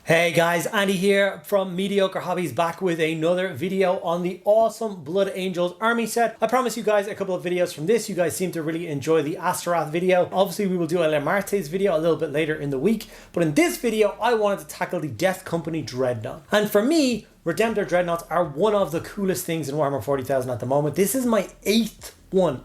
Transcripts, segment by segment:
Hey guys, Andy here from Mediocre Hobbies, back with another video on the awesome Blood Angels army set. I promised you guys a couple of videos from this. You guys seem to really enjoy the Astaroth video. Obviously we will do a Le Martes video a little bit later in the week, but in this video I wanted to tackle the Death Company Dreadnought. And for me, Redemptor Dreadnoughts are one of the coolest things in Warhammer 40,000 at the moment. This is my eighth one,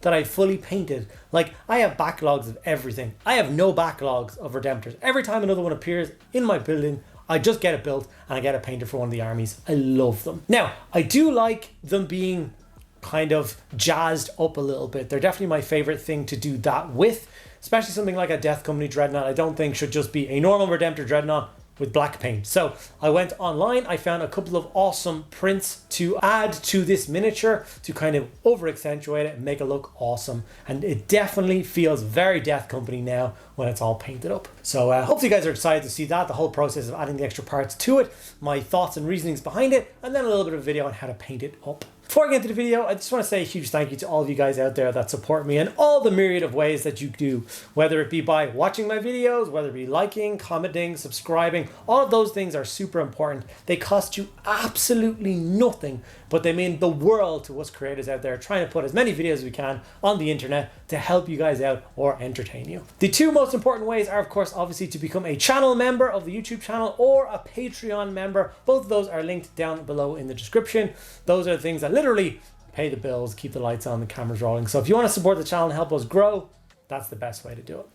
that I fully painted. Like, I have backlogs of everything. I have no backlogs of Redemptors. Every time another one appears in my building, I just get it built and I get it painted for one of the armies. I love them. Now, I do like them being kind of jazzed up a little bit. They're definitely my favorite thing to do that with, especially something like a Death Company Dreadnought. I don't think should just be a normal Redemptor Dreadnought with black paint. So I went online, I found a couple of awesome prints to add to this miniature to kind of over accentuate it and make it look awesome. And it definitely feels very Death Company now when it's all painted up. So hopefully you guys are excited to see that, the whole process of adding the extra parts to it, my thoughts and reasonings behind it, and then a little bit of a video on how to paint it up. Before I get into the video, I just want to say a huge thank you to all of you guys out there that support me in all the myriad of ways that you do, whether it be by watching my videos, whether it be liking, commenting, subscribing. All of those things are super important. They cost you absolutely nothing, but they mean the world to us creators out there trying to put as many videos as we can on the internet to help you guys out or entertain you. The two most important ways are, of course, obviously to become a channel member of the YouTube channel or a Patreon member. Both of those are linked down below in the description. Those are the things that literally pay the bills, keep the lights on, the cameras rolling. So if you want to support the channel and help us grow, that's the best way to do it.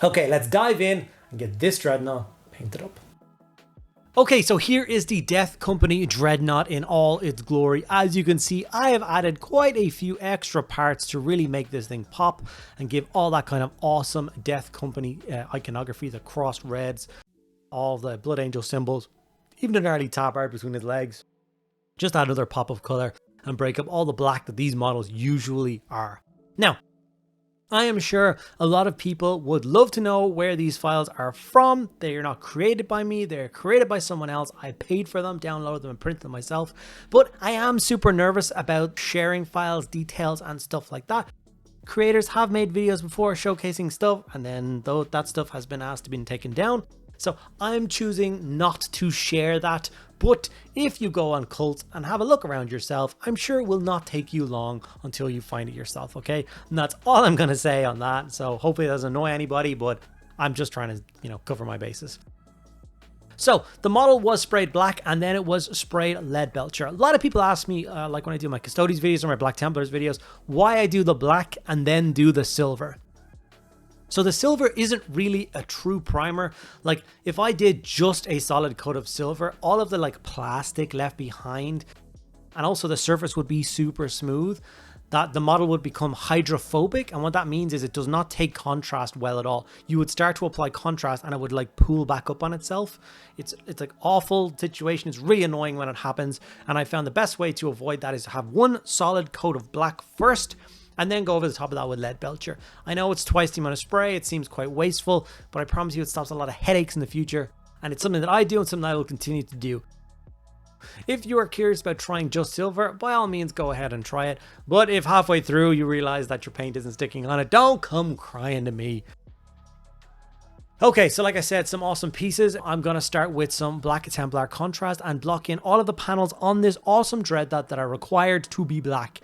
Okay, let's dive in and get this Dreadnought painted up. Okay, so here is the Death Company Dreadnought in all its glory. As you can see, I have added quite a few extra parts to really make this thing pop and give all that kind of awesome Death Company iconography, the cross reds, all the Blood Angel symbols, even an early tabard between his legs. Just add another pop of color and break up all the black that these models usually are. Now, I am sure a lot of people would love to know where these files are from. They are not created by me, they're created by someone else. I paid for them, downloaded them and printed them myself. But I am super nervous about sharing files, details and stuff like that. Creators have made videos before showcasing stuff, and then though that stuff has been asked to be taken down. So I'm choosing not to share that. But if you go on Cult and have a look around yourself, I'm sure it will not take you long until you find it yourself, okay? And that's all I'm going to say on that. So hopefully it doesn't annoy anybody, but I'm just trying to, cover my bases. So the model was sprayed black and then it was sprayed lead belcher. A lot of people ask me, like when I do my Custodes videos or my Black Templars videos, why I do the black and then do the silver. So the silver isn't really a true primer. Like if I did just a solid coat of silver, all of the like plastic left behind and also the surface would be super smooth, that the model would become hydrophobic. And what that means is it does not take contrast well at all. You would start to apply contrast and it would like pull back up on itself. It's like awful situation. It's really annoying when it happens. And I found the best way to avoid that is to have one solid coat of black first, and then go over the top of that with lead belcher. I know it's twice the amount of spray, it seems quite wasteful, but I promise you it stops a lot of headaches in the future, and it's something that I do and something I will continue to do. If you are curious about trying just silver, by all means go ahead and try it, but if halfway through you realize that your paint isn't sticking on it, don't come crying to me. Okay, so like I said, some awesome pieces. I'm going to start with some Black Templar contrast and block in all of the panels on this awesome Dreadnought that are required to be black.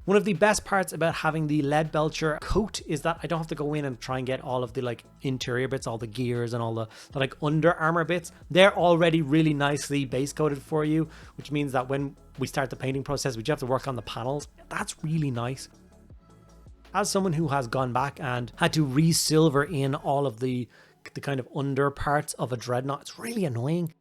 One of the best parts about having the lead belcher coat is that I don't have to go in and try and get all of the like interior bits, all the gears and all the like under armor bits. They're already really nicely base coated for you, which means that when we start the painting process, we just have to work on the panels. That's really nice. As someone who has gone back and had to re-silver in all of the kind of under parts of a Dreadnought, it's really annoying.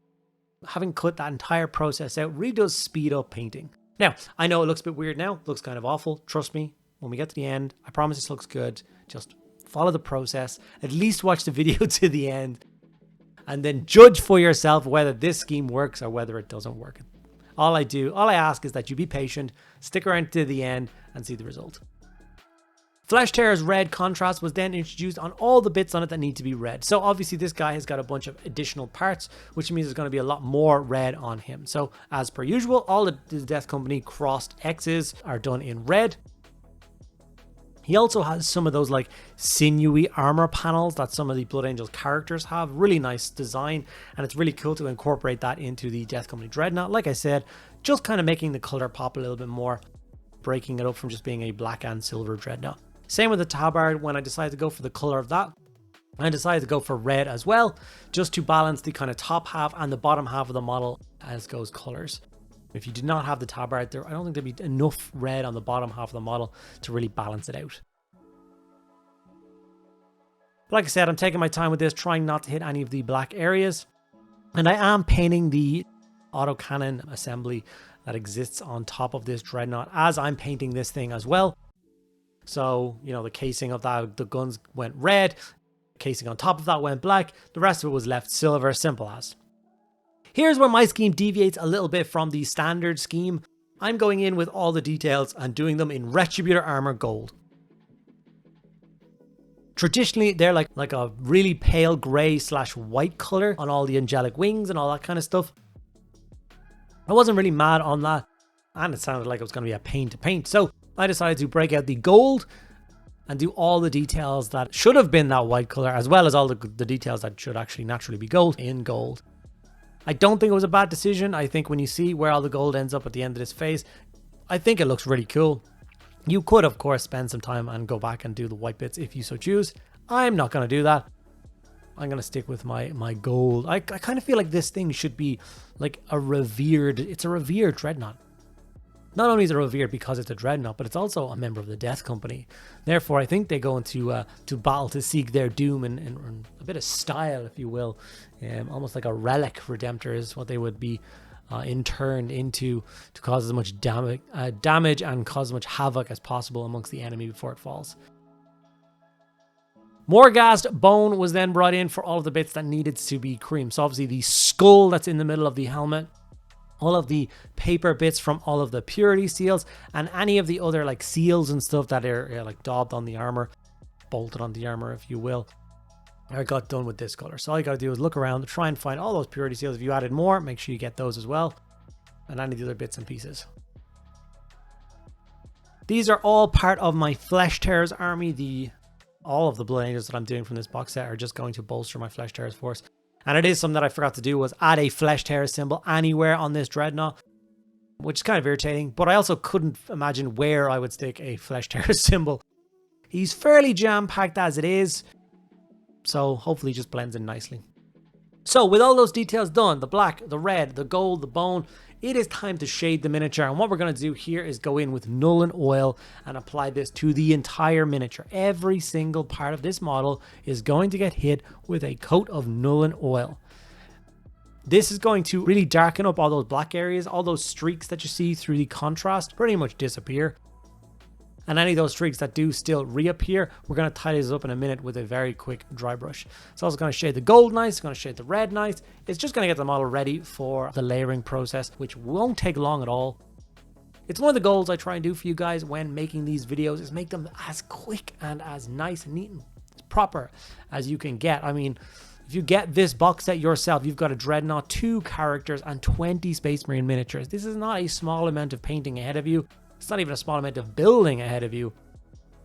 Having cut that entire process out really does speed up painting. Now, I know it looks a bit weird now, it looks kind of awful. Trust me, when we get to the end, I promise this looks good. Just follow the process, at least watch the video to the end, and then judge for yourself whether this scheme works or whether it doesn't work. All I ask is that you be patient, stick around to the end, and see the result. Flesh Tear's red contrast was then introduced on all the bits on it that need to be red. So obviously this guy has got a bunch of additional parts, which means there's going to be a lot more red on him. So as per usual, all the Death Company crossed X's are done in red. He also has some of those like sinewy armor panels that some of the Blood Angels characters have. Really nice design, and it's really cool to incorporate that into the Death Company Dreadnought. Like I said, just kind of making the color pop a little bit more, breaking it up from just being a black and silver Dreadnought. Same with the tabard. When I decided to go for the color of that, I decided to go for red as well, just to balance the kind of top half and the bottom half of the model as goes colors. If you did not have the tabard there, I don't think there'd be enough red on the bottom half of the model to really balance it out. But like I said, I'm taking my time with this, trying not to hit any of the black areas. And I am painting the autocannon assembly that exists on top of this Dreadnought as I'm painting this thing as well. So, you know, the casing of that, the guns went red, casing on top of that went black, the rest of it was left silver, simple as. Here's where my scheme deviates a little bit from the standard scheme. I'm going in with all the details and doing them in Retributor Armor Gold. Traditionally, they're like a really pale grey / white color on all the angelic wings and all that kind of stuff. I wasn't really mad on that, and it sounded like it was going to be a pain to paint. So I decided to break out the gold and do all the details that should have been that white color, as well as all the details that should actually naturally be gold in gold. I don't think it was a bad decision. I think when you see where all the gold ends up at the end of this phase, I think it looks really cool. You could, of course, spend some time and go back and do the white bits if you so choose. I'm not going to do that. I'm going to stick with my gold. I kind of feel like this thing should be like it's a revered Dreadnought. Not only is it revered because it's a Dreadnought, but it's also a member of the Death Company. Therefore, I think they go into to battle to seek their doom in a bit of style, if you will. Almost like a relic redemptor is what they would be interned into, to cause as much damage and cause as much havoc as possible amongst the enemy before it falls. Morghast bone was then brought in for all of the bits that needed to be creamed. So obviously the skull that's in the middle of the helmet, all of the paper bits from all of the purity seals, and any of the other like seals and stuff that are like daubed on the armor, bolted on the armor, if you will. I got done with this color. So all you gotta do is look around, try and find all those purity seals. If you added more, make sure you get those as well, and any of the other bits and pieces. These are all part of my Flesh Tearers army. All of the Blood Angels that I'm doing from this box set are just going to bolster my Flesh Tearers force. And it is something that I forgot to do, was add a Flesh Tearers symbol anywhere on this Dreadnought, which is kind of irritating, but I also couldn't imagine where I would stick a Flesh Tearers symbol. He's fairly jam-packed as it is, so hopefully he just blends in nicely. So with all those details done, the black, the red, the gold, the bone, it is time to shade the miniature. And what we're going to do here is go in with Nuln Oil and apply this to the entire miniature. Every single part of this model is going to get hit with a coat of Nuln Oil. This is going to really darken up all those black areas. All those streaks that you see through the contrast pretty much disappear. And any of those streaks that do still reappear, we're going to tidy this up in a minute with a very quick dry brush. It's also going to shade the gold nice, it's going to shade the red nice. It's just going to get the model ready for the layering process, which won't take long at all. It's one of the goals I try and do for you guys when making these videos, is make them as quick and as nice and neat and proper as you can get. I mean, if you get this box set yourself, you've got a Dreadnought, 2 characters, and 20 Space Marine miniatures. This is not a small amount of painting ahead of you. It's not even a small amount of building ahead of you.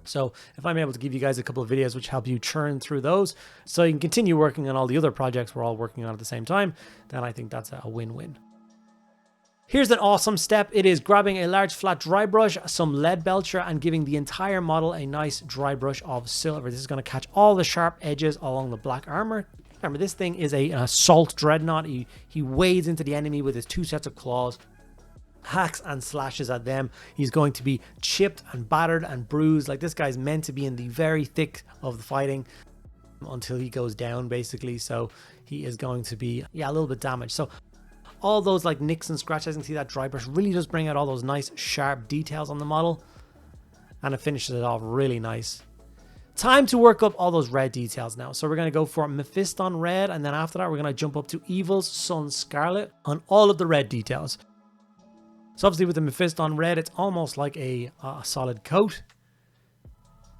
So if I'm able to give you guys a couple of videos which help you churn through those, so you can continue working on all the other projects we're all working on at the same time, then I think that's a win-win. Here's an awesome step. It is grabbing a large flat dry brush, some lead belcher, and giving the entire model a nice dry brush of silver. This is going to catch all the sharp edges along the black armor. Remember, this thing is an assault dreadnought. He wades into the enemy with his 2 sets of claws, hacks and slashes at them. He's going to be chipped and battered and bruised. Like, this guy's meant to be in the very thick of the fighting until he goes down, basically. So he is going to be a little bit damaged. So all those like nicks and scratches, you can see that dry brush really does bring out all those nice sharp details on the model, and it finishes it off really nice. Time to work up all those red details now. So we're going to go for Mephiston red, and then after that we're going to jump up to Evil's Sun Scarlet on all of the red details. So obviously with the Mephiston red, it's almost like a solid coat,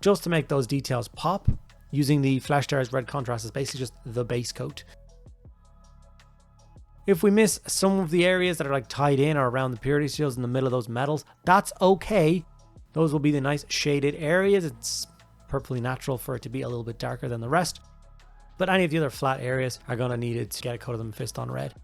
just to make those details pop. Using the Flesh Tearers red contrast is basically just the base coat. If we miss some of the areas that are like tied in or around the purity seals in the middle of those metals, that's okay. Those will be the nice shaded areas. It's perfectly natural for it to be a little bit darker than the rest. But any of the other flat areas are going to need it to get a coat of the Mephiston red.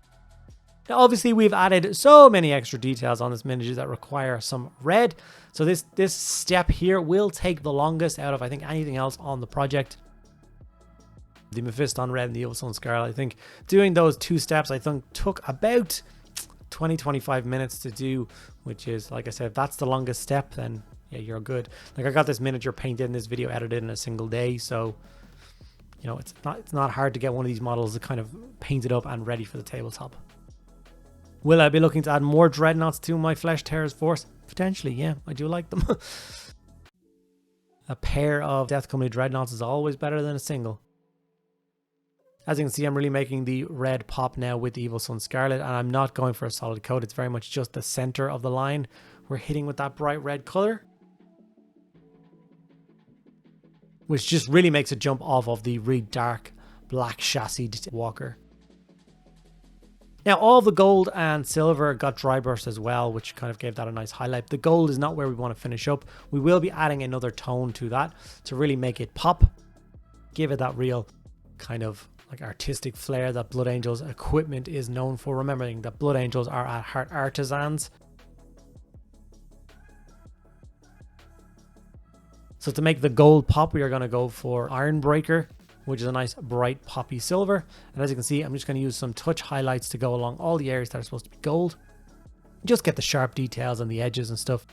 Now, obviously, we've added so many extra details on this miniature that require some red. So this step here will take the longest out of, I think, anything else on the project. The Mephiston red and the Evil Sunz Scarlet. I think doing those 2 steps, I think, took about 20-25 minutes to do, which is, like I said, if that's the longest step, then yeah, you're good. Like, I got this miniature painted in this video edited in a single day, so you know, it's not hard to get one of these models to kind of painted up and ready for the tabletop. Will I be looking to add more dreadnoughts to my Flesh Tearers force? Potentially, yeah, I do like them. A pair of Death Company Dreadnoughts is always better than a single. As you can see, I'm really making the red pop now with the Evil Sunz Scarlet, and I'm not going for a solid coat. It's very much just the center of the line we're hitting with that bright red color, which just really makes it jump off of the really dark black chassis walker. Now, all the gold and silver got drybrushed as well, which kind of gave that a nice highlight. The gold is not where we want to finish up. We will be adding another tone to that to really make it pop, give it that real kind of like artistic flair that Blood Angels equipment is known for. Remembering that Blood Angels are at heart artisans. So to make the gold pop, we are going to go for Ironbreaker, which is a nice bright poppy silver. And as you can see, I'm just going to use some touch highlights to go along all the areas that are supposed to be gold. Just get the sharp details on the edges and stuff.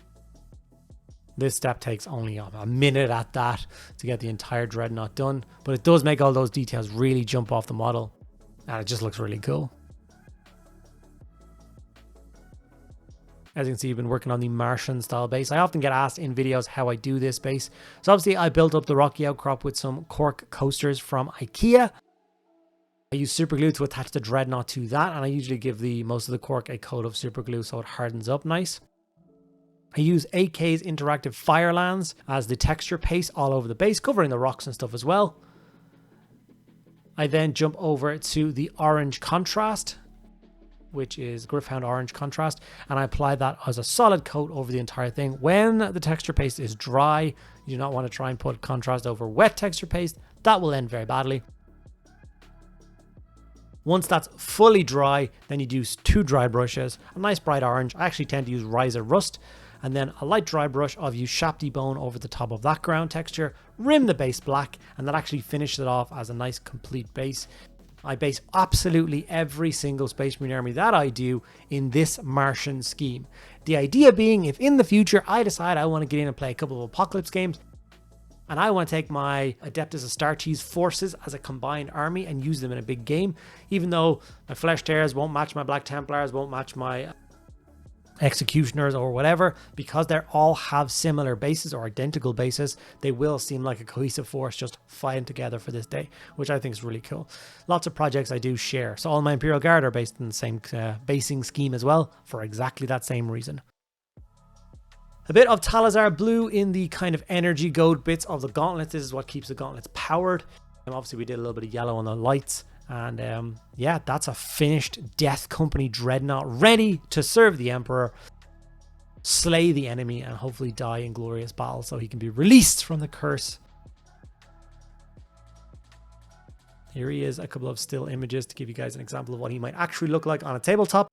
This step takes only a minute at that to get the entire dreadnought done, but it does make all those details really jump off the model, and it just looks really cool. As you can see, I've been working on the Martian style base. I often get asked in videos how I do this base. So obviously I built up the rocky outcrop with some cork coasters from IKEA. I use super glue to attach the dreadnought to that, and I usually give most of the cork a coat of super glue so it hardens up nice. I use AK's Interactive Firelands as the texture paste all over the base, covering the rocks and stuff as well. I then jump over to the orange contrast, which is Gryph-Hound Orange contrast, and I apply that as a solid coat over the entire thing. When the texture paste is dry, you do not want to try and put contrast over wet texture paste. That will end very badly. Once that's fully dry, then you use 2 dry brushes, a nice bright orange. I actually tend to use Ryza Rust, and then a light dry brush of use Shafty Bone over the top of that ground texture, rim the base black, and that actually finishes it off as a nice complete base. I base absolutely every single Space Marine army that I do in this Martian scheme. The idea being, if in the future I decide I want to get in and play a couple of Apocalypse games, and I want to take my Adeptus Astartes forces as a combined army and use them in a big game, even though my Flesh Tearers won't match my Black Templars, won't match my Executioners or whatever, because they all have similar bases or identical bases, they will seem like a cohesive force just fighting together for this day, which I think is really cool. Lots of projects I do share, so all my Imperial Guard are based in the same basing scheme as well, for exactly that same reason. A bit of Talazar blue in the kind of energy goad bits of the gauntlets. This is what keeps the gauntlets powered. And obviously we did a little bit of yellow on the lights. And yeah, that's a finished Death Company Dreadnought ready to serve the Emperor, slay the enemy, and hopefully die in glorious battle so he can be released from the curse. Here he is, a couple of still images to give you guys an example of what he might actually look like on a tabletop.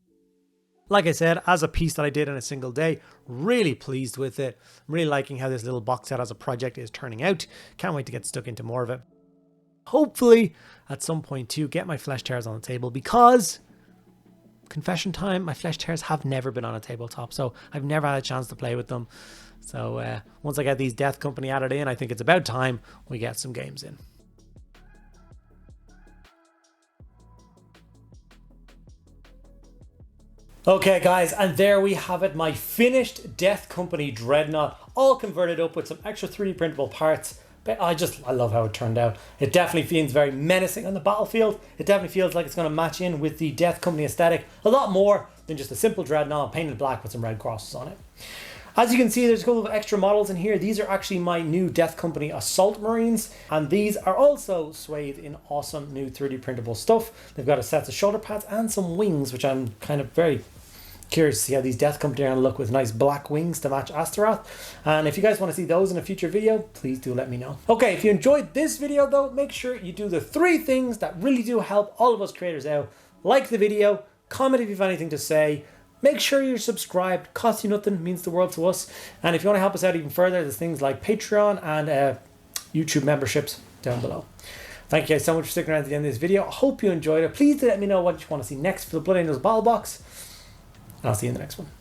Like I said, as a piece that I did in a single day, really pleased with it. I'm really liking how this little box set as a project is turning out. Can't wait to get stuck into more of it. Hopefully, at some point too, get my Flesh Tearers on the table, because, confession time, my Flesh Tearers have never been on a tabletop, so I've never had a chance to play with them. So once I get these Death Company added in, I think it's about time we get some games in. Okay guys, and there we have it, my finished Death Company Dreadnought, all converted up with some extra 3D printable parts. But I love how it turned out. It definitely feels very menacing on the battlefield. It definitely feels like it's going to match in with the Death Company aesthetic a lot more than just a simple Dreadnought painted black with some red crosses on it. As you can see, there's a couple of extra models in here. These are actually my new Death Company Assault Marines, and these are also swathed in awesome new 3D printable stuff. They've got a set of shoulder pads and some wings, which I'm kind of very Curious to see how these Death Company are going to look with nice black wings to match Astaroth. And if you guys want to see those in a future video, please do let me know. Okay, if you enjoyed this video though, make sure you do the 3 things that really do help all of us creators out. Like the video, comment if you have anything to say, make sure you're subscribed, costs you nothing, means the world to us. And if you want to help us out even further, there's things like Patreon and YouTube memberships down below. Thank you guys so much for sticking around to the end of this video. I hope you enjoyed it. Please do let me know what you want to see next for the Blood Angels Battle Box. And I'll see you in the next one.